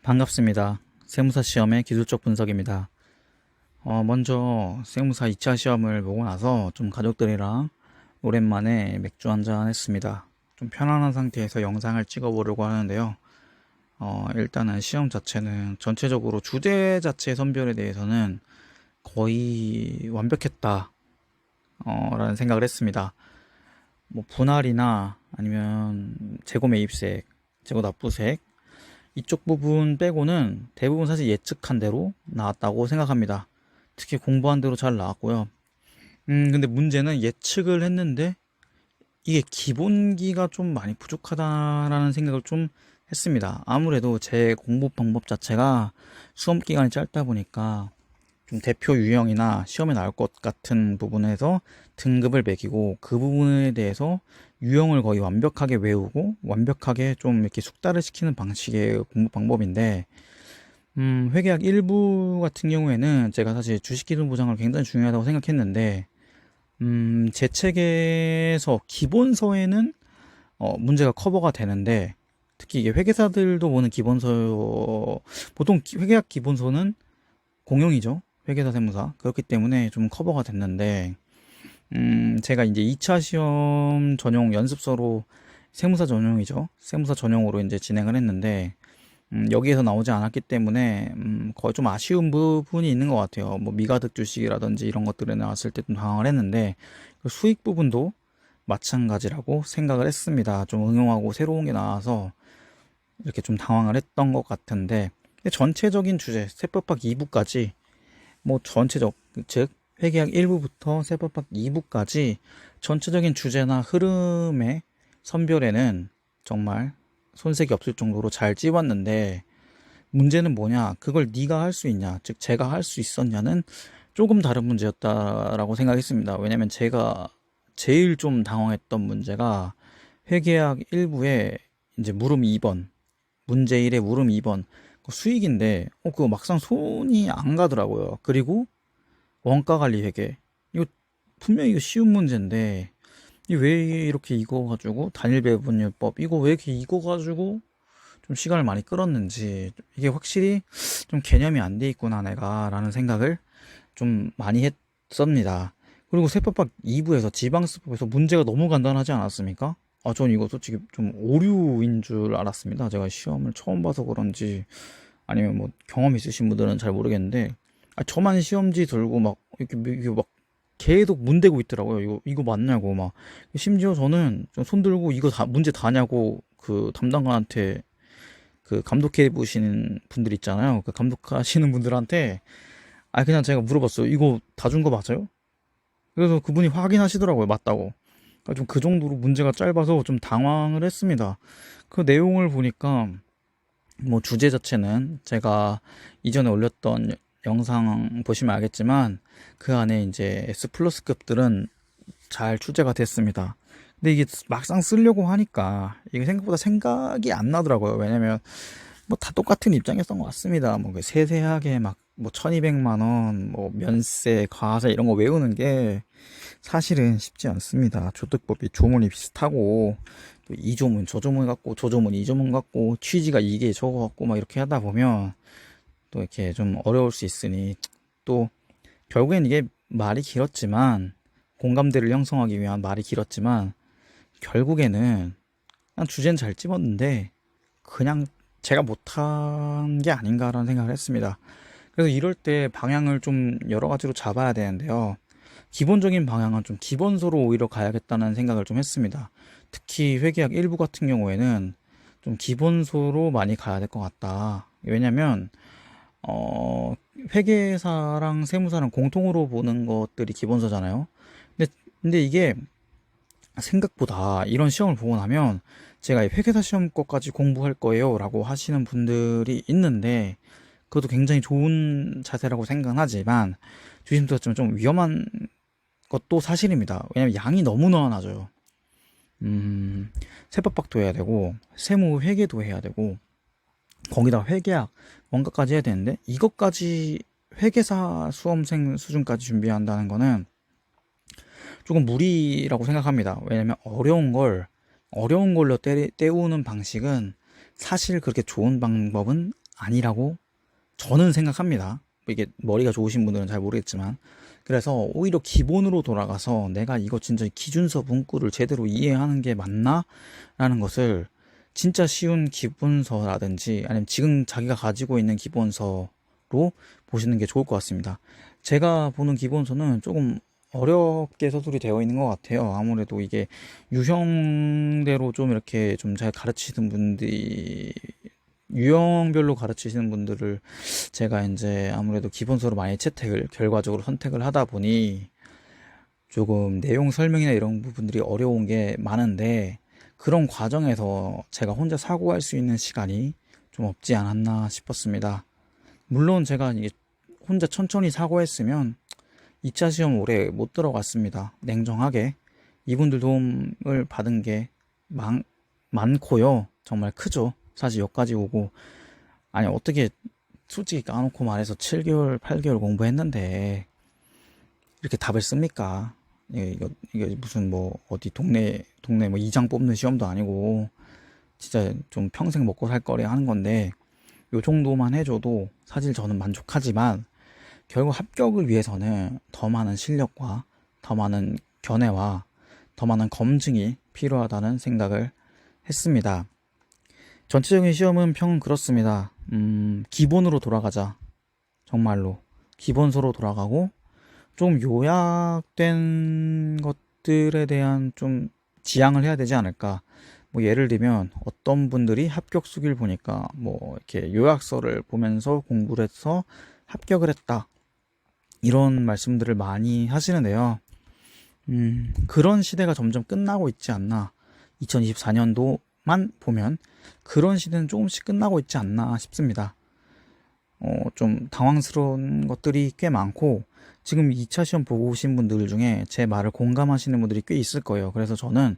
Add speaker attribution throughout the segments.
Speaker 1: 반갑습니다. 세무사 시험의 기술적 분석입니다. 먼저 세무사 2차 시험을 보고 나서 좀 가족들이랑 오랜만에 맥주 한잔 했습니다. 좀 편안한 상태에서 영상을 찍어보려고 하는데요. 일단은 시험 자체는 전체적으로 주제 자체 선별에 대해서는 거의 완벽했다, 라는 생각을 했습니다. 뭐 분할이나 아니면 재고 매입색, 재고 납부색, 이쪽 부분 빼고는 대부분 사실 예측한 대로 나왔다고 생각합니다. 특히 공부한 대로 잘 나왔고요. 근데 문제는 예측을 했는데 이게 기본기가 좀 많이 부족하다라는 생각을 좀 했습니다. 아무래도 제 공부 방법 자체가 수험 기간이 짧다 보니까 좀 대표 유형이나 시험에 나올 것 같은 부분에서 등급을 매기고 그 부분에 대해서 유형을 거의 완벽하게 외우고 완벽하게 좀 이렇게 숙달을 시키는 방식의 공부 방법인데, 회계학 1부 같은 경우에는 제가 사실 주식기준 보장을 굉장히 중요하다고 생각했는데, 제 책에서 기본서에는 문제가 커버가 되는데, 특히 이게 회계사들도 보는 기본서, 보통 회계학 기본서는 공용이죠. 회계사 세무사. 그렇기 때문에 좀 커버가 됐는데, 제가 이제 2차 시험 전용 연습서로 세무사 전용이죠. 세무사 전용으로 이제 진행을 했는데, 여기에서 나오지 않았기 때문에, 거의 좀 아쉬운 부분이 있는 것 같아요. 뭐, 미가득 주식이라든지 이런 것들에 나왔을 때 좀 당황을 했는데, 그 수익 부분도 마찬가지라고 생각을 했습니다. 좀 응용하고 새로운 게 나와서 이렇게 좀 당황을 했던 것 같은데, 근데 전체적인 주제, 세법학 2부까지 뭐 전체적, 즉 회계학 1부부터 세법학 2부까지 전체적인 주제나 흐름의 선별에는 정말 손색이 없을 정도로 잘 찝었는데, 문제는 뭐냐, 그걸 네가 할 수 있냐, 즉 제가 할 수 있었냐는 조금 다른 문제였다라고 생각했습니다. 왜냐면 제가 제일 좀 당황했던 문제가 회계학 1부에 이제 물음 2번, 문제 1의 물음 2번, 수익인데 그거 막상 손이 안 가더라고요. 그리고 원가 관리 회계, 이거 분명히 이거 쉬운 문제인데 이 왜 이렇게 이거 가지고 단일 배분율법, 이거 왜 이렇게 이거 가지고 좀 시간을 많이 끌었는지, 이게 확실히 좀 개념이 안 돼 있구나 내가 라는 생각을 좀 많이 했습니다. 그리고 세법학 2부에서 지방세법에서 문제가 너무 간단하지 않았습니까? 전 이거 솔직히 좀 오류인 줄 알았습니다. 제가 시험을 처음 봐서 그런지 아니면 뭐 경험 있으신 분들은 잘 모르겠는데, 저만 시험지 들고 막 이렇게 막 계속 문대고 있더라고요. 이거 맞냐고 막. 심지어 저는 좀 손 들고 이거 다 문제 다냐고 그 담당관한테, 그 감독해 보시는 분들 있잖아요. 그 감독하시는 분들한테 그냥 제가 물어봤어요. 이거 다 준 거 맞아요? 그래서 그분이 확인하시더라고요. 맞다고. 그러니까 좀 그 정도로 문제가 짧아서 좀 당황을 했습니다. 그 내용을 보니까 뭐 주제 자체는 제가 이전에 올렸던 영상 보시면 알겠지만 그 안에 이제 S 플러스급들은 잘 출제가 됐습니다. 근데 이게 막상 쓰려고 하니까 이게 생각보다 생각이 안 나더라고요. 왜냐면 뭐 다 똑같은 입장이었던 것 같습니다. 뭐 세세하게 막 뭐 1200만 원, 뭐 면세, 과세 이런 거 외우는 게 사실은 쉽지 않습니다. 조특법이 조문이 비슷하고 또 이 조문 저 조문 같고 저 조문 이 조문 같고 취지가 이게 저거 같고 막 이렇게 하다 보면 또 이렇게 좀 어려울 수 있으니, 또 결국엔 이게 말이 길었지만, 공감대를 형성하기 위한 말이 길었지만 결국에는 그냥 주제는 잘 찝었는데 그냥 제가 못한 게 아닌가라는 생각을 했습니다. 그래서 이럴 때 방향을 좀 여러 가지로 잡아야 되는데요. 기본적인 방향은 좀 기본서로 오히려 가야겠다는 생각을 좀 했습니다. 특히 회계학 1부 같은 경우에는 좀 기본서로 많이 가야 될 것 같다. 왜냐면 어, 회계사랑 세무사랑 공통으로 보는 것들이 기본서잖아요. 근데 이게 생각보다 이런 시험을 보고 나면 제가 회계사 시험 거까지 공부할 거예요 라고 하시는 분들이 있는데, 그것도 굉장히 좋은 자세라고 생각하지만 조심스럽지만 좀 위험한 것도 사실입니다. 왜냐면 양이 너무나 많아져요. 세법학도 해야 되고 세무 회계도 해야 되고 거기다 회계학 원가까지 해야 되는데, 이것까지 회계사 수험생 수준까지 준비한다는 거는 조금 무리라고 생각합니다. 왜냐면 어려운 걸로 때우는 방식은 사실 그렇게 좋은 방법은 아니라고 저는 생각합니다. 이게 머리가 좋으신 분들은 잘 모르겠지만. 그래서 오히려 기본으로 돌아가서 내가 이거 진짜 기준서 문구를 제대로 이해하는 게 맞나? 라는 것을 진짜 쉬운 기본서라든지 아니면 지금 자기가 가지고 있는 기본서로 보시는 게 좋을 것 같습니다. 제가 보는 기본서는 조금 어렵게 서술이 되어 있는 것 같아요. 아무래도 이게 유형대로 좀 이렇게 좀 잘 가르치는 분들이 유형별로 가르치시는 분들을 제가 이제 아무래도 기본서로 많이 결과적으로 선택을 하다 보니 조금 내용 설명이나 이런 부분들이 어려운 게 많은데 그런 과정에서 제가 혼자 사고할 수 있는 시간이 좀 없지 않았나 싶었습니다. 물론 제가 이게 혼자 천천히 사고했으면 2차 시험 올해 못 들어갔습니다. 냉정하게. 이분들 도움을 받은 게 많고요. 정말 크죠. 사실 여기까지 오고. 아니, 어떻게, 솔직히 까놓고 말해서 7개월, 8개월 공부했는데, 이렇게 답을 씁니까? 이게 무슨 뭐, 어디 동네 뭐 이장 뽑는 시험도 아니고, 진짜 좀 평생 먹고 살 거리 하는 건데, 요 정도만 해줘도 사실 저는 만족하지만, 결국 합격을 위해서는 더 많은 실력과 더 많은 견해와 더 많은 검증이 필요하다는 생각을 했습니다. 전체적인 시험은 평은 그렇습니다. 기본으로 돌아가자. 정말로. 기본서로 돌아가고, 좀 요약된 것들에 대한 좀 지향을 해야 되지 않을까. 뭐 예를 들면 어떤 분들이 합격 수기를 보니까 뭐 이렇게 요약서를 보면서 공부를 해서 합격을 했다. 이런 말씀들을 많이 하시는데요. 그런 시대가 점점 끝나고 있지 않나. 2024년도만 보면 그런 시대는 조금씩 끝나고 있지 않나 싶습니다. 좀 당황스러운 것들이 꽤 많고, 지금 2차 시험 보고 오신 분들 중에 제 말을 공감하시는 분들이 꽤 있을 거예요. 그래서 저는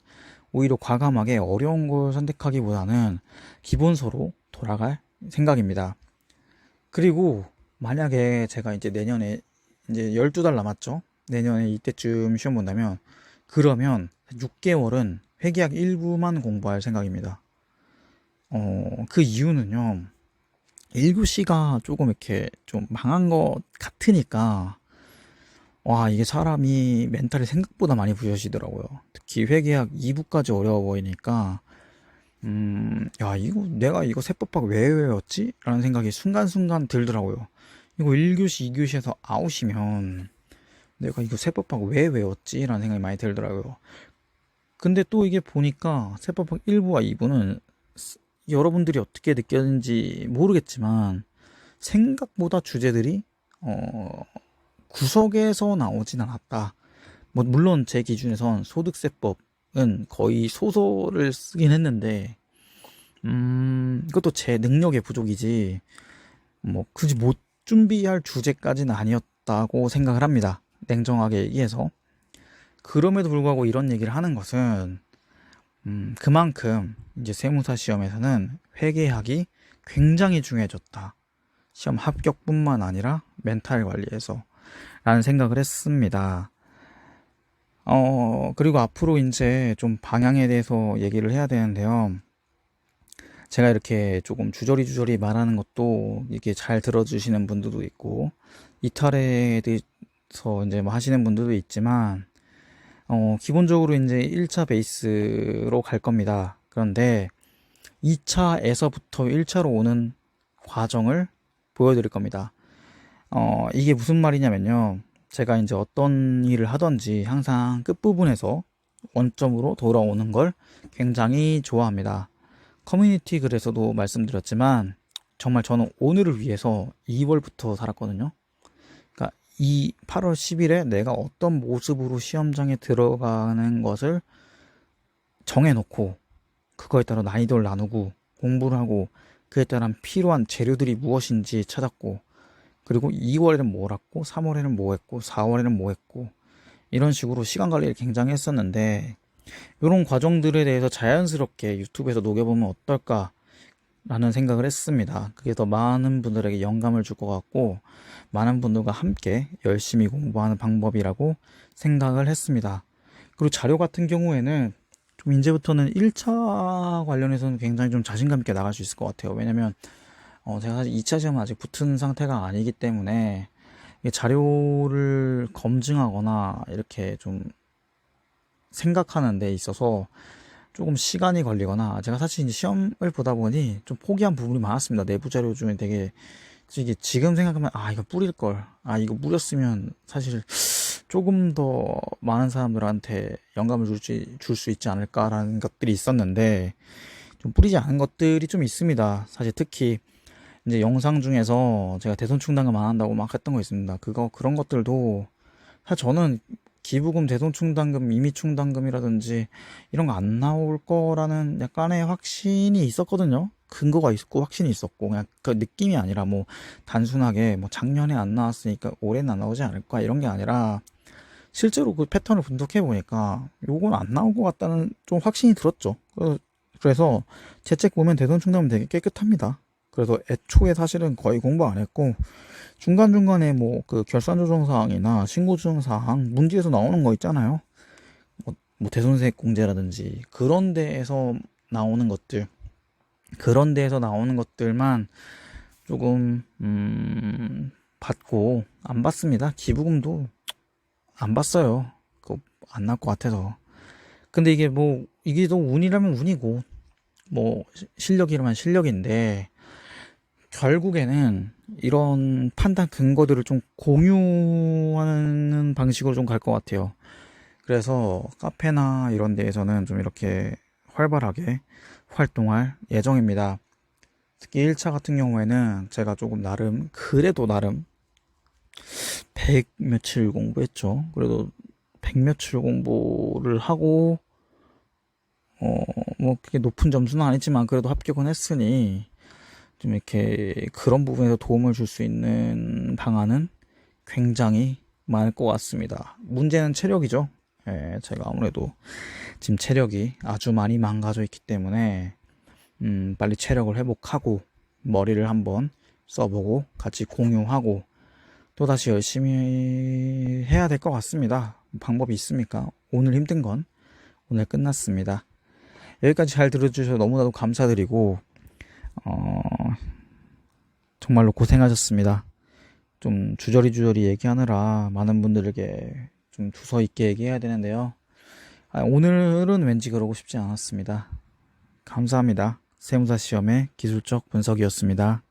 Speaker 1: 오히려 과감하게 어려운 걸 선택하기보다는 기본서로 돌아갈 생각입니다. 그리고 만약에 제가 이제 내년에 이제 12달 남았죠. 내년에 이때쯤 시험 본다면, 그러면 6개월은 회계학 일부만 공부할 생각입니다. 그 이유는요. 1교시가 조금 이렇게 좀 망한 것 같으니까, 와, 이게 사람이 멘탈이 생각보다 많이 부여지더라고요. 특히 회계학 2부까지 어려워 보이니까, 야, 내가 이거 세법학 왜 외웠지? 라는 생각이 순간순간 들더라고요. 이거 1교시, 2교시에서 아웃이면 내가 이거 세법학 왜 외웠지? 라는 생각이 많이 들더라고요. 근데 또 이게 보니까 세법학 1부와 2부는 여러분들이 어떻게 느꼈는지 모르겠지만 생각보다 주제들이 구석에서 나오진 않았다. 뭐 물론 제 기준에선 소득세법은 거의 소설을 쓰긴 했는데 그것도 제 능력의 부족이지 뭐 굳이 못 준비할 주제까지는 아니었다고 생각을 합니다. 냉정하게 얘기해서. 그럼에도 불구하고 이런 얘기를 하는 것은 그만큼 이제 세무사 시험에서는 회계학이 굉장히 중요해졌다. 시험 합격뿐만 아니라 멘탈 관리에서 라는 생각을 했습니다. 그리고 앞으로 이제 좀 방향에 대해서 얘기를 해야 되는데요. 제가 이렇게 조금 주저리 말하는 것도 이게 잘 들어주시는 분들도 있고, 이탈에 대해서 이제 뭐 하시는 분들도 있지만, 기본적으로 이제 1차 베이스로 갈 겁니다. 그런데 2차에서부터 1차로 오는 과정을 보여드릴 겁니다. 이게 무슨 말이냐면요. 제가 이제 어떤 일을 하든지 항상 끝부분에서 원점으로 돌아오는 걸 굉장히 좋아합니다. 커뮤니티 글에서도 말씀드렸지만 정말 저는 오늘을 위해서 2월부터 살았거든요. 그러니까 이 8월 10일에 내가 어떤 모습으로 시험장에 들어가는 것을 정해놓고 그거에 따라 난이도를 나누고 공부를 하고 그에 따른 필요한 재료들이 무엇인지 찾았고, 그리고 2월에는 뭘 했고 3월에는 뭐 했고 4월에는 뭐 했고 이런 식으로 시간 관리를 굉장히 했었는데, 이런 과정들에 대해서 자연스럽게 유튜브에서 녹여보면 어떨까 라는 생각을 했습니다. 그게 더 많은 분들에게 영감을 줄 것 같고 많은 분들과 함께 열심히 공부하는 방법이라고 생각을 했습니다. 그리고 자료 같은 경우에는 좀 이제부터는 1차 관련해서는 굉장히 좀 자신감 있게 나갈 수 있을 것 같아요. 왜냐면 제가 사실 2차 시험은 아직 붙은 상태가 아니기 때문에 이게 자료를 검증하거나 이렇게 좀 생각하는 데 있어서 조금 시간이 걸리거나, 제가 사실 이제 시험을 보다 보니 좀 포기한 부분이 많았습니다. 내부 자료 중에 되게, 이게 지금 생각하면 이거 뿌릴 걸, 이거 뿌렸으면 사실 조금 더 많은 사람들한테 영감을 줄 수 있지 않을까라는 것들이 있었는데, 좀 뿌리지 않은 것들이 좀 있습니다. 사실 특히 이제 영상 중에서 제가 대손 충당금 안 한다고 막 했던 거 있습니다. 그런 것들도 사실 저는 기부금, 대손 충당금, 임의 충당금이라든지 이런 거 안 나올 거라는 약간의 확신이 있었거든요. 근거가 있었고 확신이 있었고, 그냥 그 느낌이 아니라 뭐 단순하게 뭐 작년에 안 나왔으니까 올해는 안 나오지 않을까 이런 게 아니라, 실제로 그 패턴을 분석해 보니까 요건 안 나올 것 같다는 좀 확신이 들었죠. 그래서 제 책 보면 대손 충당은 되게 깨끗합니다. 그래서 애초에 사실은 거의 공부 안 했고, 중간중간에 뭐 그 결산 조정 사항이나 신고 조정 사항 문제에서 나오는 거 있잖아요. 뭐 대손세액 공제라든지 그런 데에서 나오는 것들만 조금 받고 안 받습니다. 기부금도 안 받어요. 그거 안 나올 것 같아서. 근데 이게 또 운이라면 운이고, 뭐 실력이라면 실력인데, 결국에는 이런 판단 근거들을 좀 공유하는 방식으로 좀 갈 것 같아요. 그래서 카페나 이런 데에서는 좀 이렇게 활발하게 활동할 예정입니다. 특히 1차 같은 경우에는 제가 조금 그래도 나름 100 며칠 공부했죠. 그래도 100 며칠 공부를 하고, 뭐 그게 높은 점수는 아니지만 그래도 합격은 했으니, 좀 이렇게 그런 부분에서 도움을 줄 수 있는 방안은 굉장히 많을 것 같습니다. 문제는 체력이죠. 제가 아무래도 지금 체력이 아주 많이 망가져 있기 때문에, 빨리 체력을 회복하고 머리를 한번 써보고 같이 공유하고 또다시 열심히 해야 될 것 같습니다. 방법이 있습니까? 오늘 힘든 건 오늘 끝났습니다. 여기까지 잘 들어주셔서 너무나도 감사드리고, 정말로 고생하셨습니다. 좀 주저리 얘기하느라 많은 분들에게 좀 두서 있게 얘기해야 되는데요. 오늘은 왠지 그러고 싶지 않았습니다. 감사합니다. 세무사 시험의 기술적 분석이었습니다.